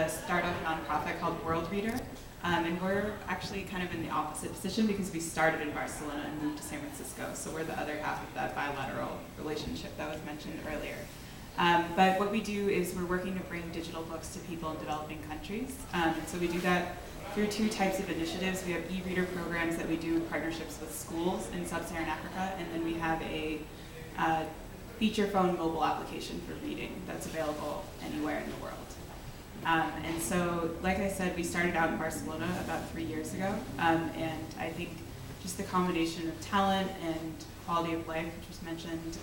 a startup nonprofit called Worldreader. And we're actually kind of in the opposite position because we started in Barcelona and moved to San Francisco. So we're the other half of that bilateral relationship that was mentioned earlier. But what we do is we're working to bring digital books to people in developing countries. And so we do that through two types of initiatives. We have e-reader programs that we do in partnerships with schools in sub-Saharan Africa, and then we have a feature phone mobile application for reading that's available anywhere in the world. And so, like I said, we started out in Barcelona about 3 years ago, and I think just the combination of talent and quality of life, which was mentioned,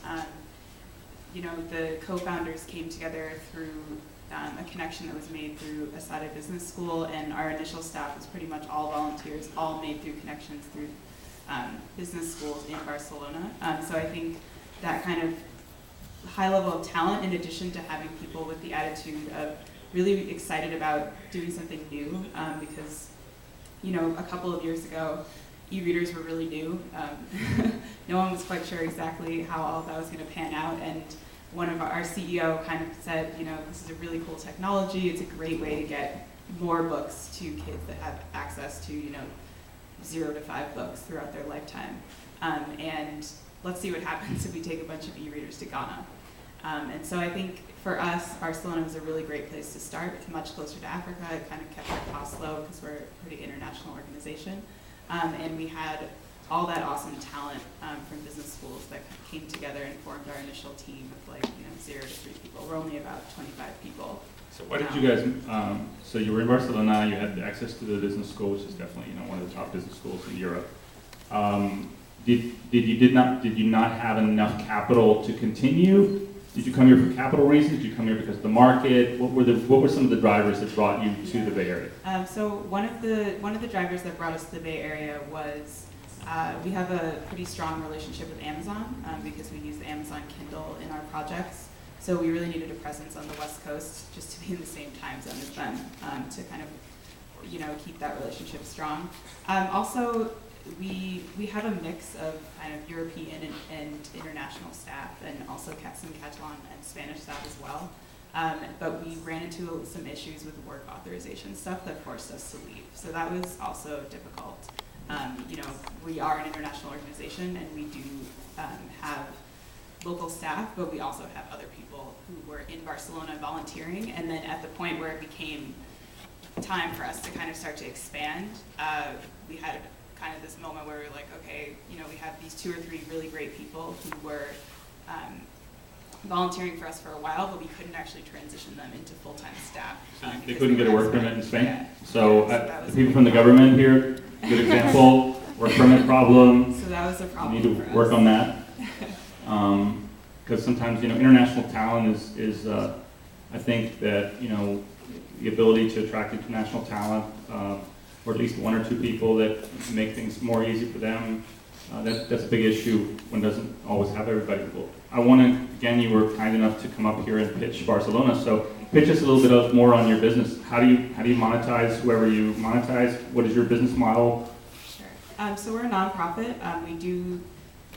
the co-founders came together through a connection that was made through Asada Business School, and our initial staff was pretty much all volunteers, all made through connections through business schools in Barcelona. So I think that kind of high level of talent, in addition to having people with the attitude of really excited about doing something new, because a couple of years ago, e-readers were really new. No one was quite sure exactly how all of that was going to pan out, and one of our CEO kind of said, this is a really cool technology. It's a great way to get more books to kids that have access to 0 to 5 books throughout their lifetime. And let's see what happens if we take a bunch of e-readers to Ghana. And so I think for us, Barcelona was a really great place to start. It's much closer to Africa. It kind of kept our costs low because we're a pretty international organization. And we had all that awesome talent from business schools that came together and formed our initial team of 0 to 3 people. We're only about 25 people. So why did you guys, so you were in Barcelona, you had access to the business school, which is definitely one of the top business schools in Europe. Did you not have enough capital to continue? Did you come here for capital reasons? Did you come here because of the market? What were some of the drivers that brought you to the Bay Area? So one of the drivers that brought us to the Bay Area was we have a pretty strong relationship with Amazon because we use the Amazon Kindle in our projects. So we really needed a presence on the West Coast just to be in the same time zone as them to kind of keep that relationship strong. Also, we have a mix of kind of European and international staff, and also some Catalan and Spanish staff as well. But we ran into some issues with work authorization stuff that forced us to leave. So that was also difficult. We are an international organization, and we do have local staff, but we also have other people who were in Barcelona volunteering. And then at the point where it became time for us to kind of start to expand, we had kind of this moment where we were like, okay, we have these 2 or 3 really great people who were volunteering for us for a while, but we couldn't actually transition them into full-time staff. They couldn't get a work permit in Spain? Yeah. So that the people from the government here, good example, work permit problem. So that was a problem. You need to work on that. Because sometimes, international talent is I think that, the ability to attract international talent, or at least 1 or 2 people that make things more easy for them, that's a big issue. One doesn't always have everybody. I want to, again, you were kind enough to come up here and pitch Barcelona, so pitch us a little bit more on your business. How do you monetize whoever you monetize? What is your business model? Sure. So we're a nonprofit. We do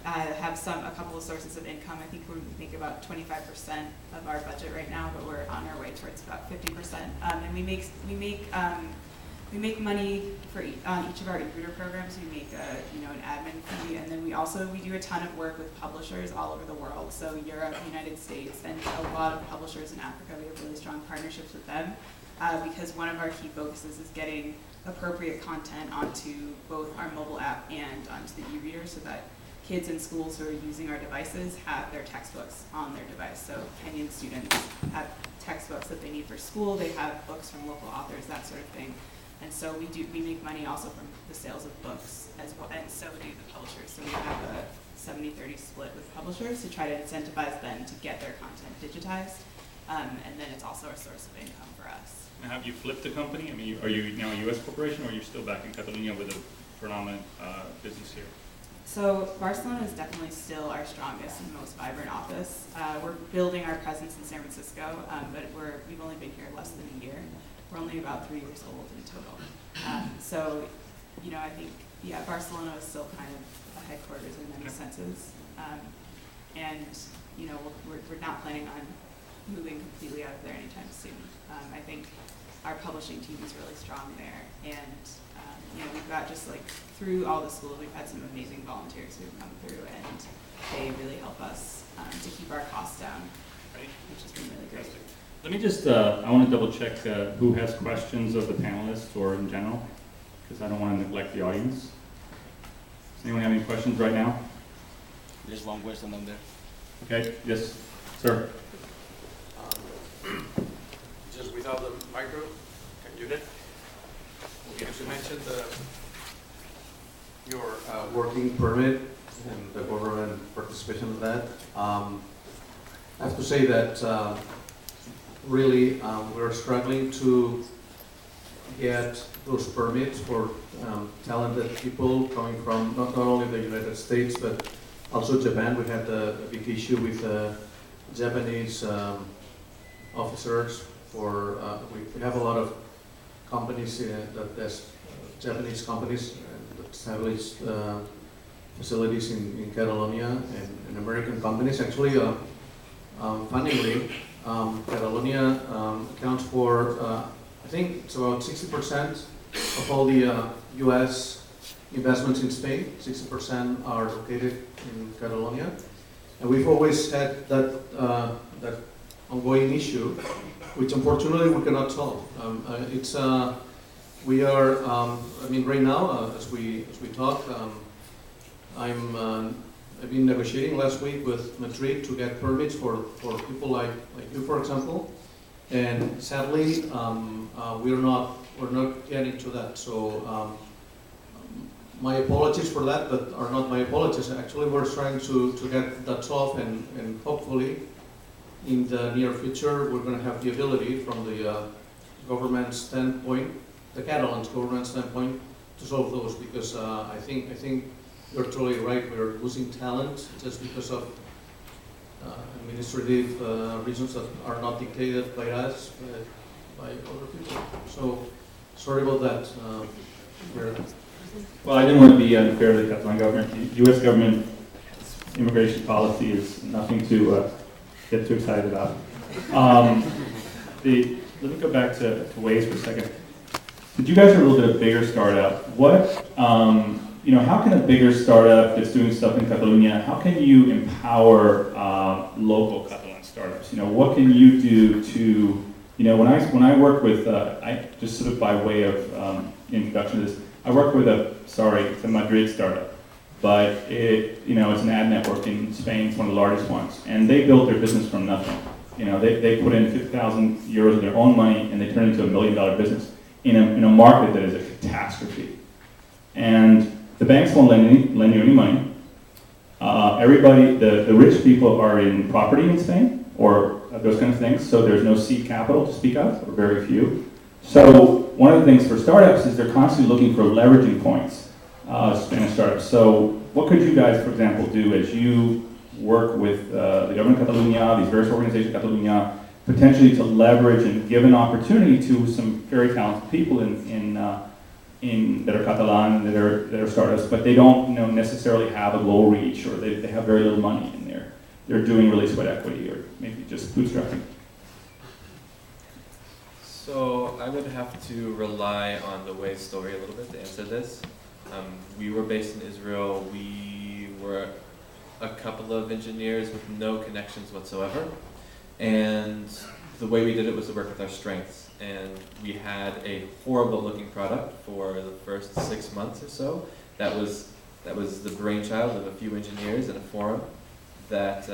have a couple of sources of income. I think we make about 25% of our budget right now, but we're on our way towards about 50%. And we make money on each of our e-reader programs. We make an admin fee, and then we do a ton of work with publishers all over the world. So Europe, United States, and a lot of publishers in Africa. We have really strong partnerships with them because one of our key focuses is getting appropriate content onto both our mobile app and onto the e-reader, so that kids in schools who are using our devices have their textbooks on their device. So Kenyan students have textbooks that they need for school. They have books from local authors, that sort of thing. And so we make money also from the sales of books as well, and so do the publishers. So we have a 70-30 split with publishers to try to incentivize them to get their content digitized, and then it's also a source of income for us. Now, have you flipped the company? I mean, are you now a U.S. corporation, or are you still back in Catalonia with a predominant business here? So Barcelona is definitely still our strongest and most vibrant office. We're building our presence in San Francisco, but we've only been here less than a year. We're only about 3 years old in total. So, I think, Barcelona is still kind of a headquarters in many senses. And, we're not planning on moving completely out of there anytime soon. I think our publishing team is really strong there. And we've got just like through all the schools, we've had some amazing volunteers who've come through, and they really help us to keep our costs down, which has been really great. Let me just, I want to double check who has questions of the panelists or in general, because I don't want to neglect the audience. Does anyone have any questions right now? There's one question down there. Okay, yes, sir. Just without the micro, can you get? Okay, as you mentioned your working permit and the government participation in that. I have to say that really we're struggling to get those permits for talented people coming from not only the United States but also Japan. We had a big issue with Japanese officers. We have a lot of companies there's Japanese companies that establish facilities in Catalonia and American companies. Actually, funnily, Catalonia accounts for I think it's about 60% of all the U.S. investments in Spain. 60% are located in Catalonia, and we've always had that ongoing issue, which unfortunately we cannot solve. We are. I mean, right now, as we talk, I've been negotiating last week with Madrid to get permits for people like you, for example, and sadly, we're not getting to that. So my apologies for that, but are not my apologies. Actually, we're trying to get that solved, and hopefully, in the near future, we're going to have the ability from the government standpoint, the Catalan government standpoint, to solve those, because I think you're totally right. We're losing talent just because of administrative reasons that are not dictated by us, but by other people. So sorry about that. Well, I didn't want to be unfair to the Catalan government. The U.S. government immigration policy is nothing to get too excited about. Let me go back to Waze for a second. But you guys are a little bit of a bigger startup. What, how can a bigger startup that's doing stuff in Catalonia, how can you empower local Catalan startups? What can you do to, when I work with, I just sort of by way of introduction to this, I work with it's a Madrid startup, but it's an ad network in Spain. It's one of the largest ones, and they built their business from nothing. They put in 50,000 euros of their own money, and they turned it into $1 million business in a market that is a catastrophe. And the banks won't lend you any money. Everybody, the rich people are in property in Spain, or those kind of things, so there's no seed capital to speak of, or very few. So one of the things for startups is they're constantly looking for leveraging points, Spanish startups. So what could you guys, for example, do as you work with the government of Catalonia, these various organizations in Catalonia, potentially to leverage and give an opportunity to some very talented people that are Catalan, that are startups, but they don't necessarily have a global reach, or they have very little money in there. They're doing really sweat equity, or maybe just bootstrapping. So I would have to rely on the Waze story a little bit to answer this. We were based in Israel. We were a couple of engineers with no connections whatsoever. And the way we did it was to work with our strengths. And we had a horrible looking product for the first 6 months or so. That was the brainchild of a few engineers in a forum that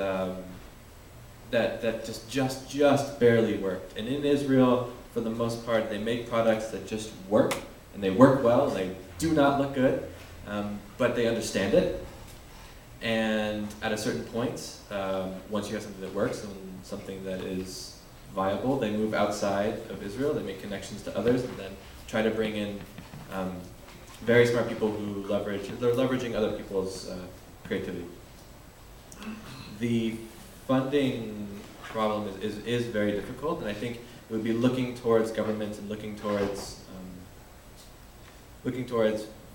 just barely worked. And in Israel, for the most part, they make products that just work, and they work well, and they do not look good, but they understand it. And at a certain point, once you have something that works and something that is viable, they move outside of Israel, they make connections to others, and then try to bring in very smart people who they're leveraging other people's creativity. The funding problem is very difficult, and I think it would be looking towards governments and looking towards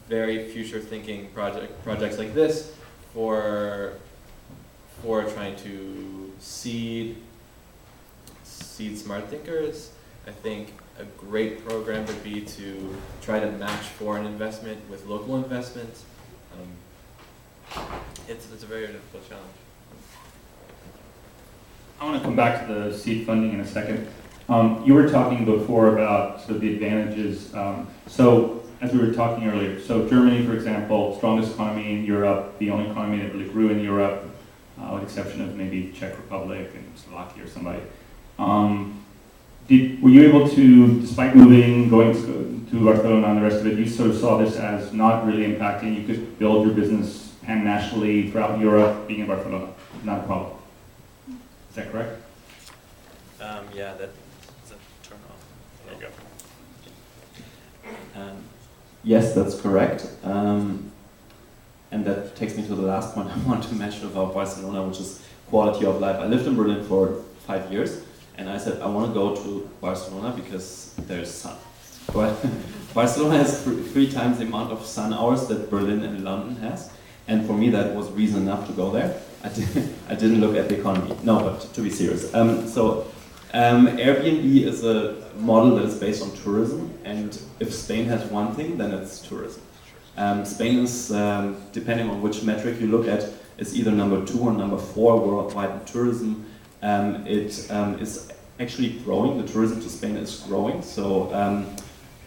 very future-thinking projects like this for trying to seed smart thinkers, I think a great program would be to try to match foreign investment with local investment. It's a very difficult challenge. I want to come back to the seed funding in a second. You were talking before about sort of the advantages. So as we were talking earlier, so Germany, for example, strongest economy in Europe, the only economy that really grew in Europe, with the exception of maybe Czech Republic and Slovakia or somebody. Were you able to, despite moving, going to Barcelona and the rest of it, you sort of saw this as not really impacting, you could build your business pan-nationally throughout Europe, being in Barcelona, not a problem. Is that correct? Yeah, that's a turn off. There you go. Yes, that's correct. And that takes me to the last point I want to mention about Barcelona, which is quality of life. I lived in Berlin for 5 years, and I said I want to go to Barcelona because there's sun. But Barcelona has 3 times the amount of sun hours that Berlin and London has, and for me that was reason enough to go there. I didn't look at the economy. No, but to be serious. Airbnb is a model that is based on tourism, and if Spain has one thing, then it's tourism. Spain is, depending on which metric you look at, is either number 2 or number 4 worldwide in tourism. It is actually growing. The tourism to Spain is growing. So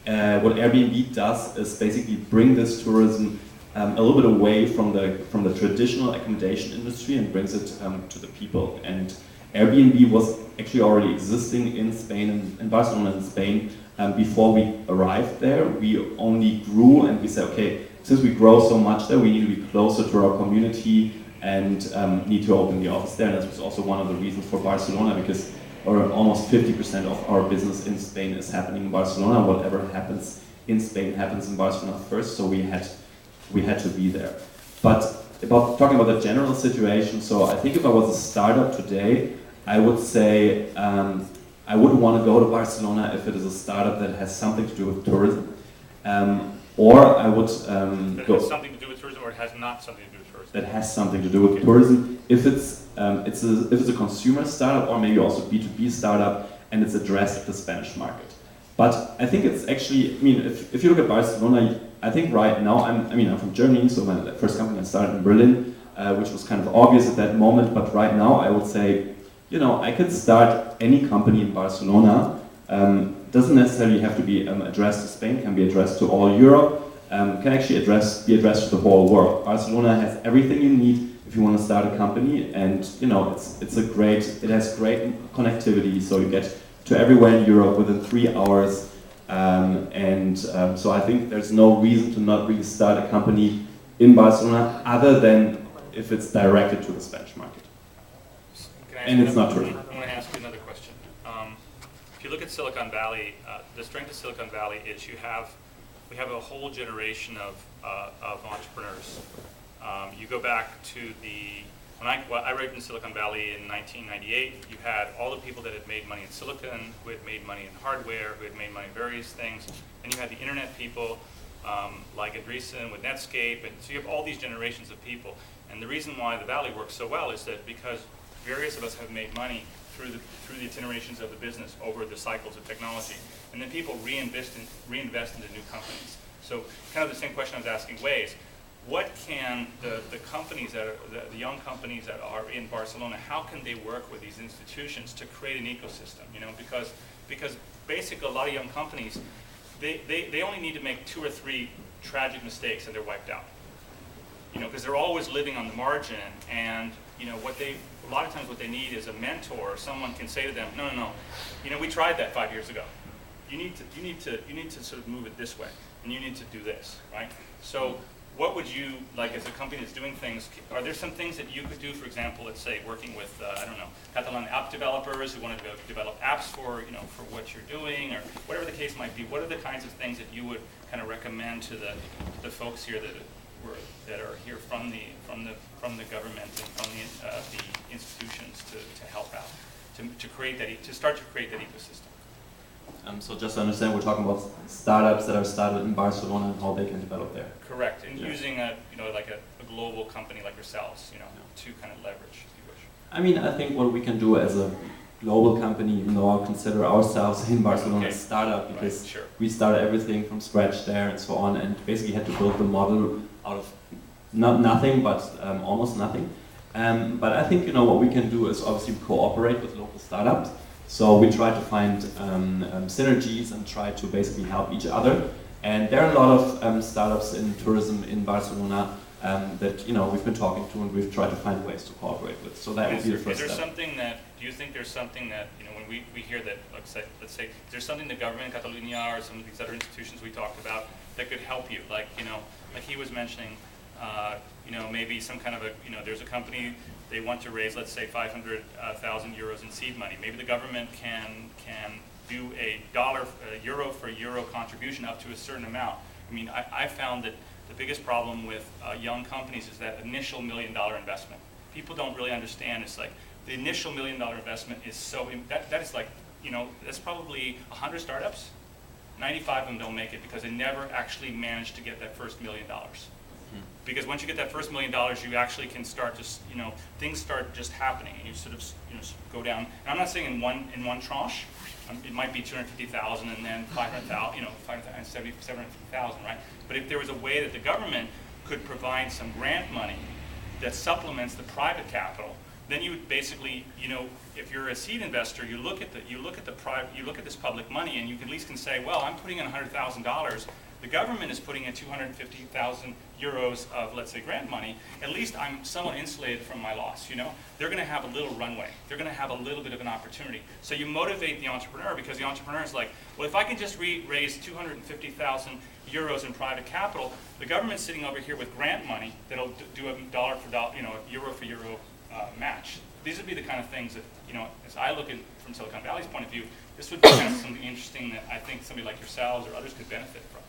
what Airbnb does is basically bring this tourism a little bit away from the traditional accommodation industry and brings it to the people. And Airbnb was actually already existing in Spain, in Barcelona and Spain. Before we arrived there, we only grew and we said, okay, since we grow so much there, we need to be closer to our community and need to open the office there. And that was also one of the reasons for Barcelona, because almost 50% of our business in Spain is happening in Barcelona. Whatever happens in Spain happens in Barcelona first, so we had to be there. But talking about the general situation, so I think if I was a startup today, I would say I wouldn't want to go to Barcelona if it is a startup that has something to do with tourism. Or I would That has something to do with tourism, or it has not something to do with tourism? That has something to do with tourism. If it's a consumer startup, or maybe also B2B startup, and it's addressed at the Spanish market. But I think it's actually, I mean, if you look at Barcelona, I think right now, I'm from Germany, so my first company I started in Berlin, which was kind of obvious at that moment, but right now I would say, I could start any company in Barcelona. Doesn't necessarily have to be addressed to Spain, can be addressed to all Europe, can actually be addressed to the whole world. Barcelona has everything you need if you want to start a company, and it has great connectivity, so you get to everywhere in Europe within 3 hours. So I think there's no reason to not really start a company in Barcelona other than if it's directed to the Spanish market. And it's not tourism. I want to ask you another question. If you look at Silicon Valley, the strength of Silicon Valley is we have a whole generation of entrepreneurs. You go back to when I arrived in Silicon Valley in 1998, you had all the people that had made money in silicon, who had made money in hardware, who had made money in various things, and you had the internet people like Andreessen with Netscape, and so you have all these generations of people. And the reason why the Valley works so well is that because various of us have made money through the iterations of the business over the cycles of technology, and then people reinvest into new companies. So kind of the same question I was asking Waze. What can the companies that are, the young companies that are in Barcelona, how can they work with these institutions to create an ecosystem? Because basically a lot of young companies, they only need to make 2 or 3 tragic mistakes and they're wiped out. Because they're always living on the margin, and a lot of times what they need is a mentor, or someone can say to them, no, we tried that 5 years ago. You need to sort of move it this way, and you need to do this, right? So what would you, like as a company that's doing things, are there some things that you could do, for example, let's say working with, Catalan app developers who want to develop apps for what you're doing, or whatever the case might be? What are the kinds of things that you would kind of recommend to the folks here that are here from the government and from the institutions to help out, to start to create that ecosystem? So just to understand, we're talking about startups that are started in Barcelona and how they can develop there. Correct, and using a global company like yourselves, to kind of leverage, if you wish. I think what we can do as global company, even though I consider ourselves in Barcelona a startup because Right, sure. we started everything from scratch there and so on, and basically had to build the model out of nothing, but almost nothing. But I think what we can do is obviously cooperate with local startups. So we try to find synergies and try to basically help each other. And there are a lot of startups in tourism in Barcelona that we've been talking to, and we've tried to find ways to cooperate with. So that would be the first Is there step. something that, do you think there's something that, when we hear that, let's say, is there something the government in Catalonia or some of these other institutions we talked about that could help you? Like he was mentioning, maybe some kind of there's a company, they want to raise, let's say, 500,000 euros in seed money. Maybe the government can do a euro for euro contribution up to a certain amount. I mean, I found that the biggest problem with young companies is that initial $1 million investment. People don't really understand. It's like the initial $1 million investment is that is like, that's probably 100 startups. 95 of them don't make it because they never actually managed to get that first $1 million. Because once you get that first $1 million, you actually can start to, things start just happening, and you sort of, go down. And I'm not saying in one tranche. It might be 250,000 and then 500,000, 750,000, right? But if there was a way that the government could provide some grant money that supplements the private capital, then you would basically, if you're a seed investor, you look at this public money, and you at least can say, well, I'm putting in $100,000. The government is putting in 250,000 euros of, let's say, grant money. At least I'm somewhat insulated from my loss. They're going to have a little runway. They're going to have a little bit of an opportunity. So you motivate the entrepreneur, because the entrepreneur is like, well, if I can just raise 250,000 euros in private capital, the government's sitting over here with grant money that'll do a dollar for dollar, euro for euro match. These would be the kind of things that, as I look at from Silicon Valley's point of view, this would be kind of something interesting that I think somebody like yourselves or others could benefit from.